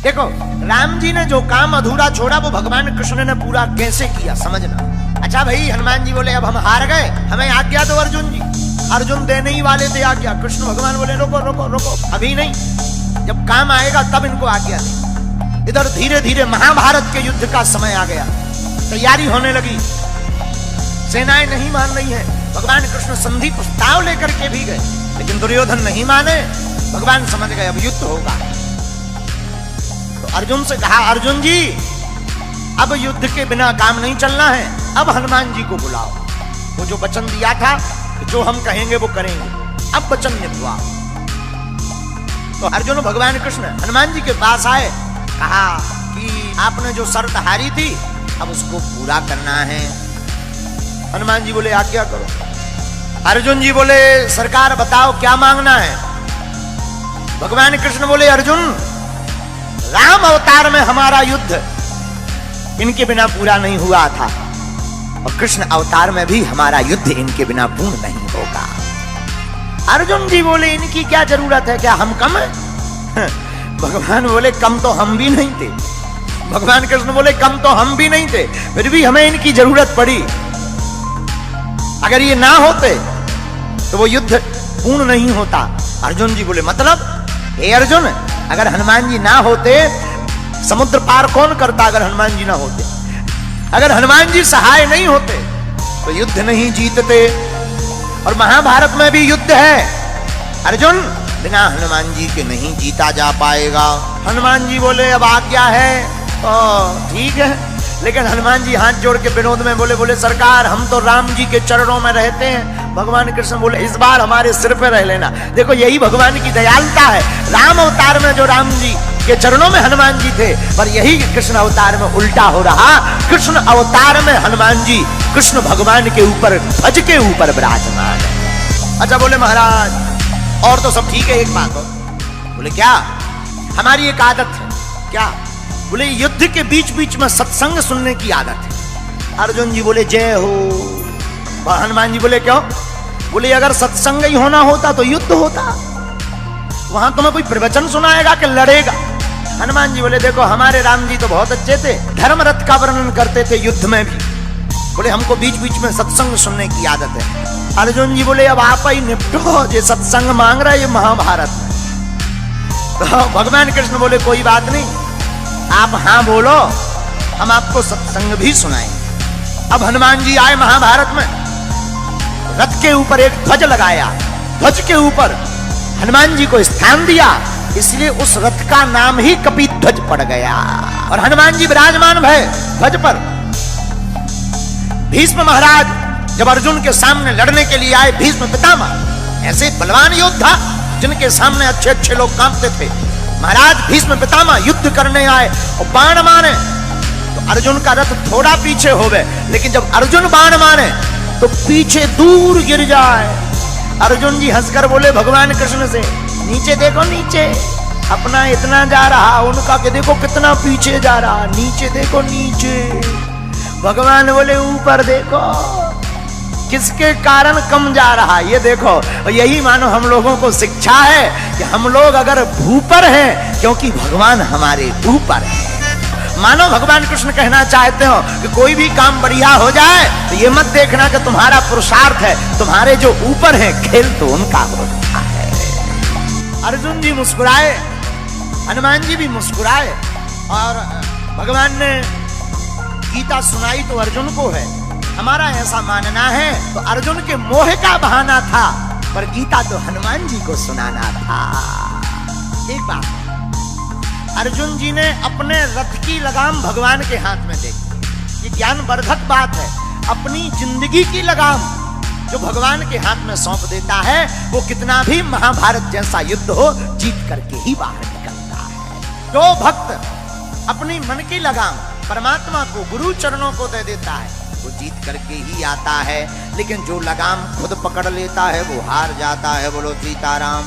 देखो राम जी ने जो काम अधूरा छोड़ा वो भगवान कृष्ण ने पूरा कैसे किया समझना। अच्छा भाई, हनुमान जी बोले अब हम हार गए, हमें आज्ञा दो अर्जुन जी। अर्जुन देने ही वाले थे आज्ञा, कृष्ण भगवान बोले रोको रोको रोको, अभी नहीं, जब काम आएगा तब इनको आज्ञा दे। इधर धीरे धीरे महाभारत के युद्ध का समय आ गया, तैयारी होने लगी, सेनाएं नहीं मान रही हैं। भगवान कृष्ण संधि प्रस्ताव लेकर के भी गए, लेकिन दुर्योधन नहीं माने। भगवान समझ गए अब युद्ध होगा, तो अर्जुन से कहा अर्जुन जी अब युद्ध के बिना काम नहीं चलना है, अब हनुमान जी को बुलाओ। वो जो वचन दिया था जो हम कहेंगे वो करेंगे, अब वचन निभाओ। तो अर्जुन भगवान कृष्ण हनुमान जी के पास आए, कहा कि आपने जो शर्त हारी थी अब उसको पूरा करना है। हनुमान जी बोले आज्ञा करो। अर्जुन जी बोले सरकार बताओ क्या मांगना है। भगवान कृष्ण बोले अर्जुन राम अवतार में हमारा युद्ध इनके बिना पूरा नहीं हुआ था, और कृष्ण अवतार में भी हमारा युद्ध इनके बिना पूर्ण नहीं होगा। अर्जुन जी बोले इनकी क्या जरूरत है, क्या हम कम हैं? भगवान बोले कम तो हम भी नहीं थे। भगवान कृष्ण बोले कम तो हम भी नहीं थे, फिर भी हमें इनकी जरूरत पड़ी। अगर ये ना होते तो वो युद्ध पूर्ण नहीं होता। अर्जुन जी बोले मतलब हे अर्जुन, अगर हनुमान जी ना होते समुद्र पार कौन करता? अगर हनुमान जी ना होते, अगर हनुमान जी सहाय नहीं होते तो युद्ध नहीं जीतते। और महाभारत में भी युद्ध है अर्जुन, बिना हनुमान जी के नहीं जीता जा पाएगा। हनुमान जी बोले अब आज्ञा है तो ठीक है, लेकिन हनुमान जी हाथ जोड़ के विनोद में बोले सरकार हम तो राम जी के चरणों में रहते हैं। भगवान कृष्ण बोले इस बार हमारे सिर पे रह लेना। देखो यही भगवान की दयालुता है। राम अवतार में जो राम जी के चरणों में हनुमान जी थे, पर यही कृष्ण अवतार में उल्टा हो रहा। कृष्ण अवतार में हनुमान जी कृष्ण भगवान के ऊपर ध्वज के ऊपर विराजमान है। अच्छा बोले महाराज और तो सब ठीक है, एक बात हो। बोले क्या? हमारी एक आदत है। क्या? बोले युद्ध के बीच बीच में सत्संग सुनने की आदत है। अर्जुन जी बोले जय हो। हनुमान जी बोले क्यों? बोले अगर सत्संग ही होना होता तो युद्ध होता, वहां तुम्हें कोई प्रवचन सुनाएगा कि लड़ेगा? हनुमान जी बोले देखो हमारे राम जी तो बहुत अच्छे थे, धर्म रथ का वर्णन करते थे युद्ध में भी। बोले हमको बीच बीच में सत्संग सुनने की आदत है। अर्जुन जी बोले अब आप ही निपटो, ये सत्संग मांग रहा है ये महाभारत में। तो भगवान कृष्ण बोले कोई बात नहीं, आप हाँ बोलो, हम आपको सत्संग भी सुनाएंगे। अब हनुमान जी आए महाभारत में, रथ के ऊपर एक ध्वज लगाया, ध्वज के ऊपर हनुमान जी को स्थान दिया, इसलिए उस रथ का नाम ही कपिध्वज पड़ गया। और हनुमान जी विराजमान भय ध्वज पर। भीष्म महाराज जब अर्जुन के सामने लड़ने के लिए आए, भीष्म पितामह ऐसे बलवान योद्धा जिनके सामने अच्छे अच्छे लोग कांपते थे, महाराज भीष्म पितामह युद्ध करने आए और बाण मारे तो अर्जुन का रथ थोड़ा पीछे हो गए, लेकिन जब अर्जुन बाण मारे तो पीछे दूर गिर जाए। अर्जुन जी हंसकर बोले भगवान कृष्ण से नीचे देखो, नीचे अपना इतना जा रहा, उनका के देखो कितना पीछे जा रहा, नीचे देखो नीचे। भगवान बोले ऊपर देखो किसके कारण कम जा रहा, ये देखो। और यही मानो हम लोगों को शिक्षा है कि हम लोग अगर भूपर हैं क्योंकि भगवान हमारे ऊपर है। मानो भगवान कृष्ण कहना चाहते हो कि कोई भी काम बढ़िया हो जाए तो ये मत देखना कि तुम्हारा पुरुषार्थ है, तुम्हारे जो ऊपर है खेल तो उनका होता है। अर्जुन जी मुस्कुराए, हनुमान जी भी मुस्कुराए, और भगवान ने गीता सुनाई तो अर्जुन को है। हमारा ऐसा मानना है तो अर्जुन के मोह का बहाना था, पर गीता तो हनुमान जी को सुनाना था। एक बात, अर्जुन जी ने अपने रथ की लगाम भगवान के हाथ में देखी, ये ज्ञानवर्धक बात है। अपनी जिंदगी की लगाम जो भगवान के हाथ में सौंप देता है, वो कितना भी महाभारत जैसा युद्ध हो जीत करके ही बाहर निकलता है। जो भक्त अपनी मन की लगाम परमात्मा को, गुरु चरणों को दे देता है, वो जीत करके ही आता है। लेकिन जो लगाम खुद पकड़ लेता है वो हार जाता है। बोलो सीताराम।